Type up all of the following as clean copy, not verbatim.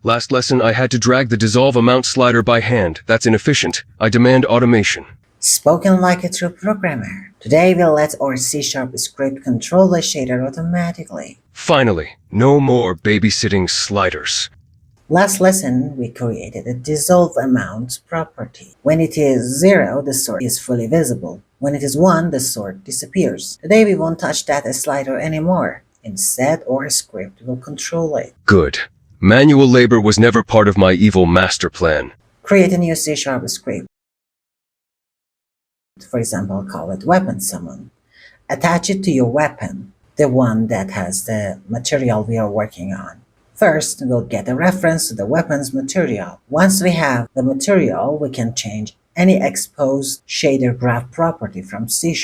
Last lesson I had to drag the dissolve amount slider by hand. That's inefficient. I demand automation. Spoken like a true programmer. Today we'll let our C-sharp script control the shader automatically. Finally, no more babysitting sliders. Last lesson, we created a dissolve amount property. When it is 0, the sort is fully visible. When it is 1, the sort disappears. Today we won't touch that slider anymore. Instead, our script will control it. Good. Manual labor was never part of my evil master plan. Create a new C-sharp script. For example, call it weapon summon. Attach it to your weapon, the one that has the material we are working on. First, we'll get a reference to the weapon's material. Once we have the material, we can change any exposed shader graph property from C#.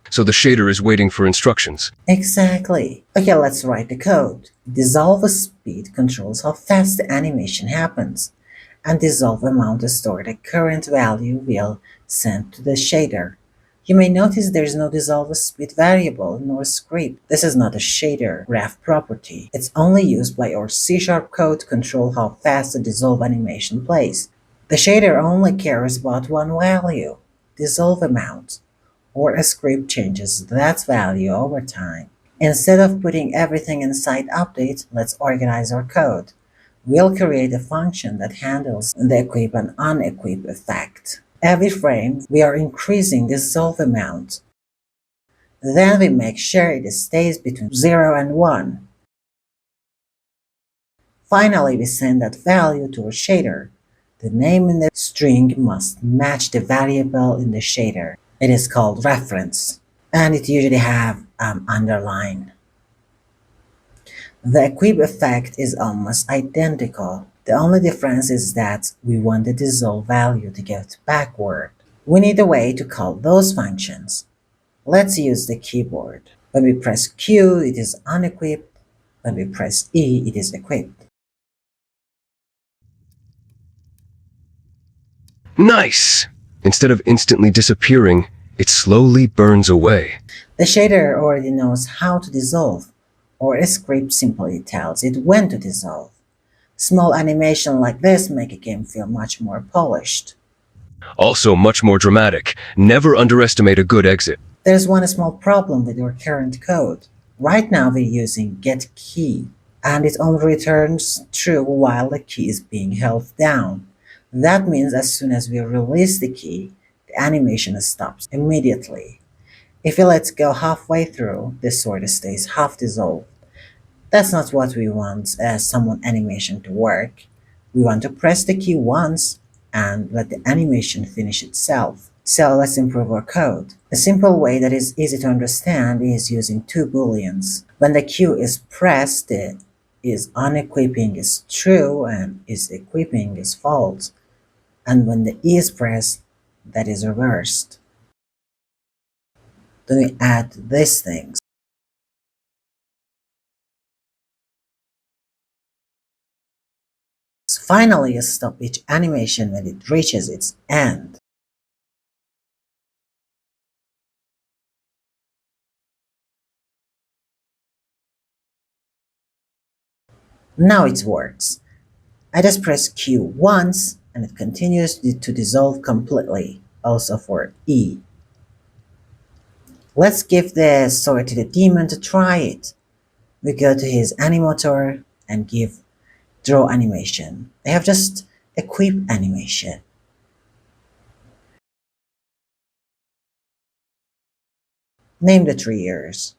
So the shader is waiting for instructions. Exactly. Okay, let's write the code. Dissolve speed controls how fast the animation happens, and dissolve amount store the current value we'll send to the shader. You may notice there's no dissolve speed variable in our script. This is not a shader graph property. It's only used by our C# code to control how fast the dissolve animation plays. The shader only cares about one value, dissolve amount, or a script changes that value over time. Instead of putting everything inside update, let's organize our code. We'll create a function that handles the equip and unequip effect. Every frame, we are increasing the dissolve amount. Then we make sure it stays between 0 and 1. Finally, we send that value to a shader. The name in the string must match the variable in the shader. It is called reference, and it usually have underline. The equip effect is almost identical. The only difference is that we want the dissolve value to get backward. We need a way to call those functions. Let's use the keyboard. When we press Q, it is unequipped. When we press E, it is equipped. Nice! Instead of instantly disappearing, it slowly burns away. The shader already knows how to dissolve, or a script simply tells it when to dissolve. Small animation like this make a game feel much more polished. Also much more dramatic. Never underestimate a good exit. There's one small problem with our current code. Right now we're using getKey, and it only returns true while the key is being held down. That means as soon as we release the key, the animation stops immediately. If we let go halfway through, the sword stays half dissolved. That's not what we want as summon animation to work. We want to press the key once and let the animation finish itself. So let's improve our code. A simple way that is easy to understand is using two booleans. When the Q is pressed, the isUnequipping is true and isEquipping is false. And when the E is pressed, that is reversed. Then we add these things. Finally, stop each animation when it reaches its end. Now it works. I just press Q once and it continues to dissolve completely, also for E. Let's give the sword to the demon to try it. We go to his animator and give draw animation. I have just equip animation. Name the 3 years.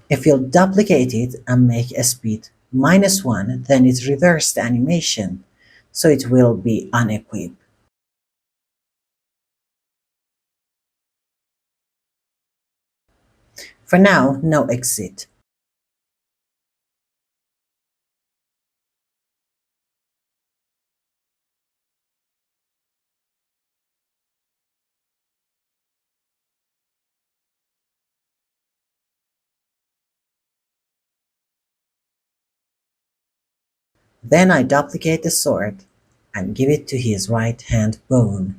If you'll duplicate it and make a speed -1, then it reverses the animation, so it will be unequipped. For now, no exit. Then I duplicate the sword and give it to his right hand bone.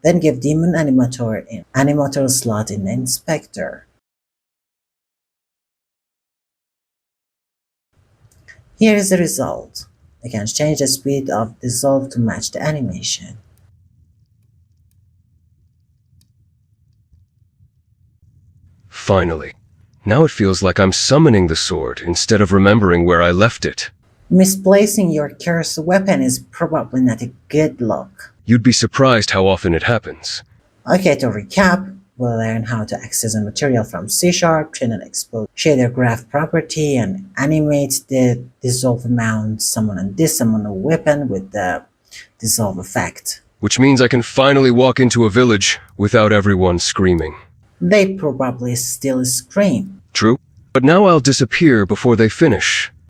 Then give Demon Animator in Animator slot in Inspector. Here is the result. I can change the speed of dissolve to match the animation. Finally. Now it feels like I'm summoning the sword instead of remembering where I left it. Misplacing your cursed weapon is probably not a good look. You'd be surprised how often it happens. Okay, to recap, we'll learn how to access a material from C#, train and expose shader graph property, and animate the dissolve amount, summon and dissummon a weapon with the dissolve effect. Which means I can finally walk into a village without everyone screaming. They probably still scream. True. But now I'll disappear before they finish.